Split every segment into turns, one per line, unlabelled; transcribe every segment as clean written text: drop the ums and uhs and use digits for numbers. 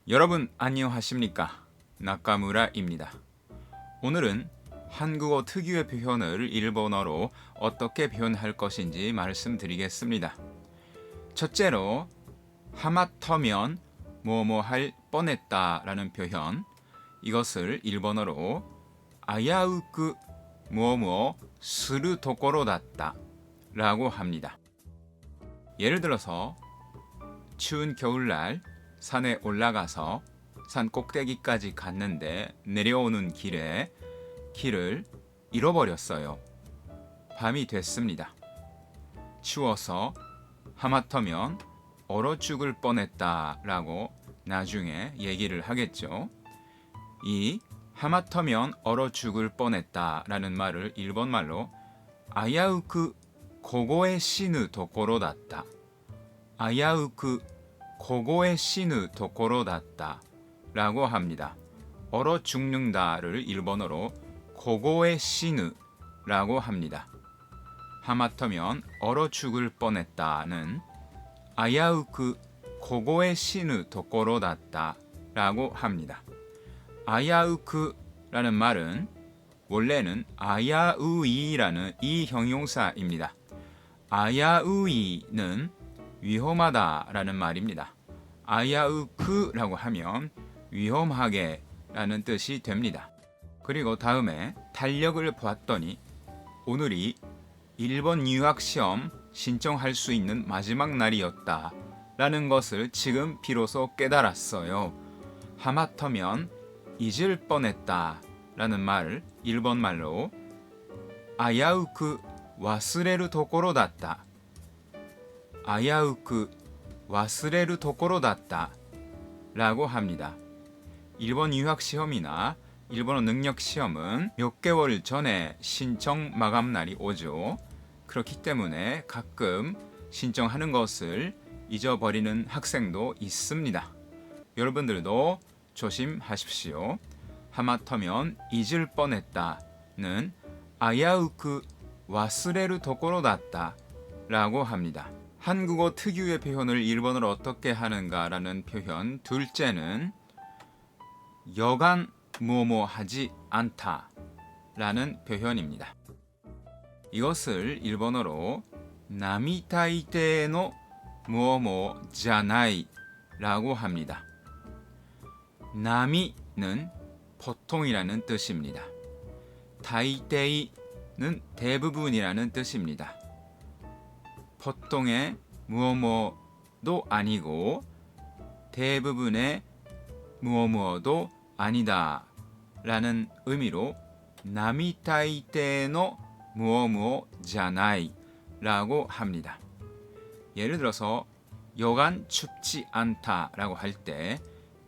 여러분 안녕하십니까? 나카무라입니다. 오늘은 한국어 특유의 표현을 일본어로 어떻게 표현할 것인지 말씀드리겠습니다. 첫째로 하마터면 뭐뭐 할 뻔했다 라는 표현, 이것을 일본어로 아야우쿠 뭐뭐 스루 도코로다った라고 합니다. 예를 들어서 추운 겨울날 산에 올라가서 산 꼭대기까지 갔는데 내려오는 길에 길을 잃어버렸어요. 밤이 됐습니다. 추워서 하마터면 얼어 죽을 뻔했다 라고 나중에 얘기를 하겠죠. 이 하마터면 얼어 죽을 뻔했다 라는 말을 일본말로 아야우쿠 고고에 시누 도코로다った아야우쿠 고고에 시누 도코로다った라고 합니다. 얼어 죽는다를 일본어로 고고에 시누 라고 합니다. 하마터면 얼어 죽을 뻔했다는 아야우쿠 고고에 시누 도코로다った라고 합니다. 아야우쿠 라는 말은 원래는 아야우이라는 이 형용사입니다. 아야우이는 위험하다 라는 말입니다. 아야우쿠라고 하면 위험하게 라는 뜻이 됩니다. 그리고 다음에 달력을 봤더니 오늘이 일본 유학시험 신청할 수 있는 마지막 날이었다 라는 것을 지금 비로소 깨달았어요. 하마터면 잊을 뻔했다 라는 말을 일본말로 아야우쿠 와스레루 도코로다った아야우쿠 와스레루 도코로다った라고 합니다. 일본 유학시험이나 일본어 능력시험은 몇 개월 전에 신청 마감날이 오죠. 그렇기 때문에 가끔 신청하는 것을 잊어버리는 학생도 있습니다. 여러분들도 조심하십시오. 하마터면 잊을 뻔했다는 아야우쿠 와스레루 도코로다った라고 합니다. 한국어 특유의 표현을 일본어로 어떻게 하는가라는 표현 둘째는 여간 뭐뭐 하지 않다 라는 표현입니다. 이것을 일본어로 나미타이테의 뭐뭐じゃない라고 합니다. 나미는 보통이라는 뜻입니다. 다이테이는 대부분이라는 뜻입니다. 보통의 무엇무엇도 아니고 대부분의 무엇무엇도 아니다 라는 의미로 나미타이테의 무엇무엇じゃない라고 합니다. 예를 들어서 여간 춥지 않다 라고 할 때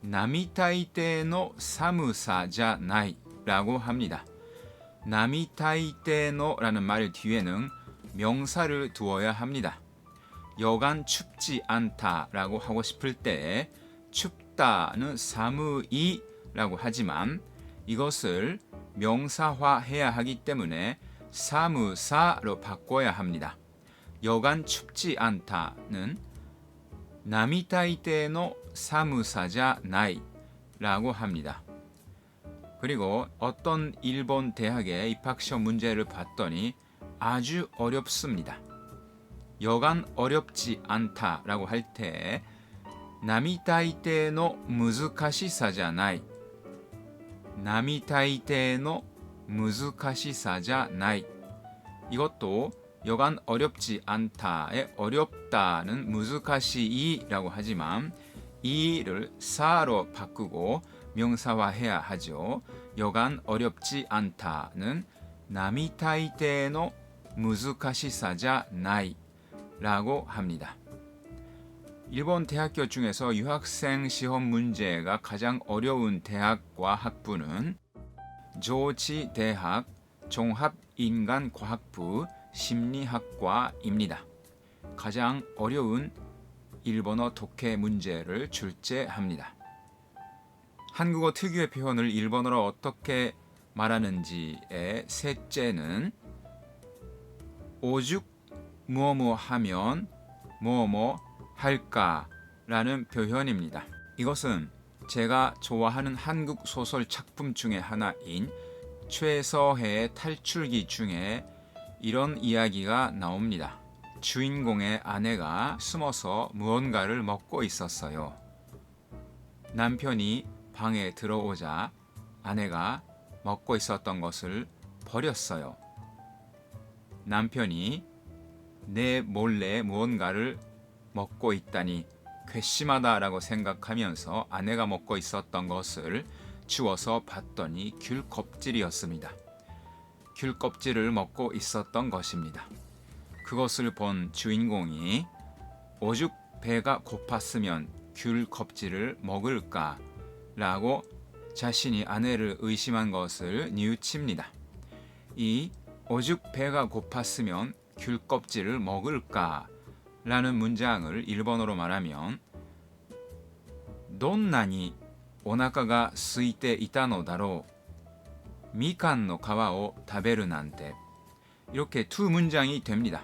나미타이테의寒さじゃない라고 합니다. 나미타이테의 라는 말 뒤에는 명사를 두어야 합니다. 여간 춥지 않다 라고 하고 싶을 때 춥다는 사무이 라고 하지만 이것을 명사화해야 하기 때문에 사무사로 바꿔야 합니다. 여간 춥지 않다는 나미타이테의寒さじゃない라고 합니다. 그리고 어떤 일본 대학의 입학시험 문제를 봤더니 아주 어렵습니다. 여간 어렵지 않다 라고 할 때 나미타이테의難しさじゃない나미타이테의難しさじゃない이것도 여간 어렵지 않다에 어렵다는 難しい라고 하지만 이를 사로 바꾸고 명사화해야 하죠. 여간 어렵지 않다는 나미타이테의難しさじゃない라고 합니다. 일본 대학교 중에서 유학생 시험 문제가 가장 어려운 대학과 학부는 조지대학 종합인간과학부 심리학과입니다. 가장 어려운 일본어 독해 문제를 출제합니다. 한국어 특유의 표현을 일본어로 어떻게 말하는지의 셋째는 오죽 뭐뭐 하면 뭐뭐 할까 라는 표현입니다. 이것은 제가 좋아하는 한국 소설 작품 중에 하나인 최서해의 탈출기 중에 이런 이야기가 나옵니다. 주인공의 아내가 숨어서 무언가를 먹고 있었어요. 남편이 방에 들어오자 아내가 먹고 있었던 것을 버렸어요. 남편이 내 몰래 무언가를 먹고 있다니 괘씸하다라고 생각하면서 아내가 먹고 있었던 것을 주워서 봤더니 귤 껍질이었습니다. 귤 껍질을 먹고 있었던 것입니다. 그것을 본 주인공이 오죽 배가 고팠으면 귤 껍질을 먹을까 라고 자신이 아내를 의심한 것을 뉘우칩니다. 이 오죽 배가 고팠으면 귤 껍질을 먹을까 라는 문장을 일본어로 말하면 돈나니 오나카가空いていたのだろうみかんの皮を食べるなんて이렇게 두 문장이 됩니다.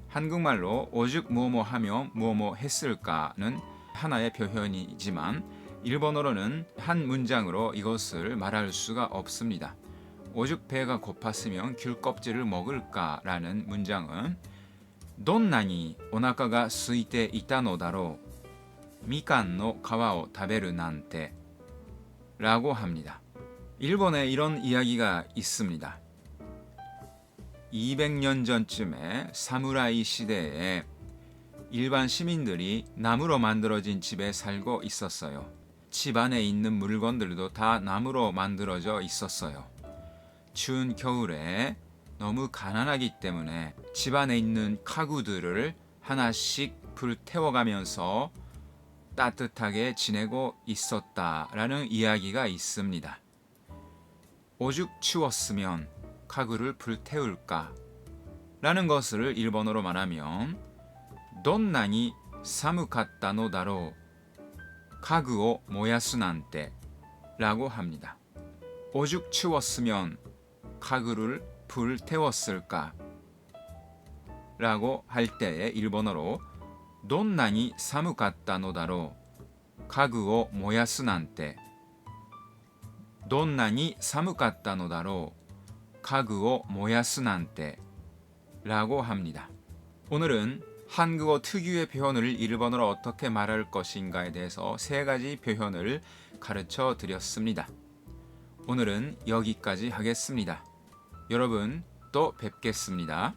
한국말로 오죽 뭐뭐 하며 뭐뭐 했을까는 하나의 표현이지만 일본어로는 한 문장으로 이것을 말할 수가 없습니다. 오죽 배가 고팠으면 귤 껍질을 먹을까라는 문장은 どんなにお腹が空いていたのだろうみかんの皮を食べるなんて라고 합니다. 일본에 이런 이야기가 있습니다. 200년 전쯤에 사무라이 시대에 일반 시민들이 나무로 만들어진 집에 살고 있었어요. 집 안에 있는 물건들도 다 나무로 만들어져 있었어요. 추운 겨울에 너무 가난하기 때문에 집 안에 있는 가구들을 하나씩 불태워가면서 따뜻하게 지내고 있었다라는 이야기가 있습니다. 오죽 추웠으면 가구를 불태울까? 라는 것을 일본어로 말하면 どんなに寒かったのだろう家具を燃やすなんて라고 합니다. 오죽 추웠으면 가구를 불태웠을까? 라고 할 때의 일본어로 どんなに寒かったのだろう家具を燃やすなんてどんなに寒かったのだろう家具を燃やすなんて라고 합니다. 오늘은 한국어 특유의 표현을 일본어로 어떻게 말할 것인가에 대해서 세 가지 표현을 가르쳐 드렸습니다. 오늘은 여기까지 하겠습니다. 여러분 또 뵙겠습니다.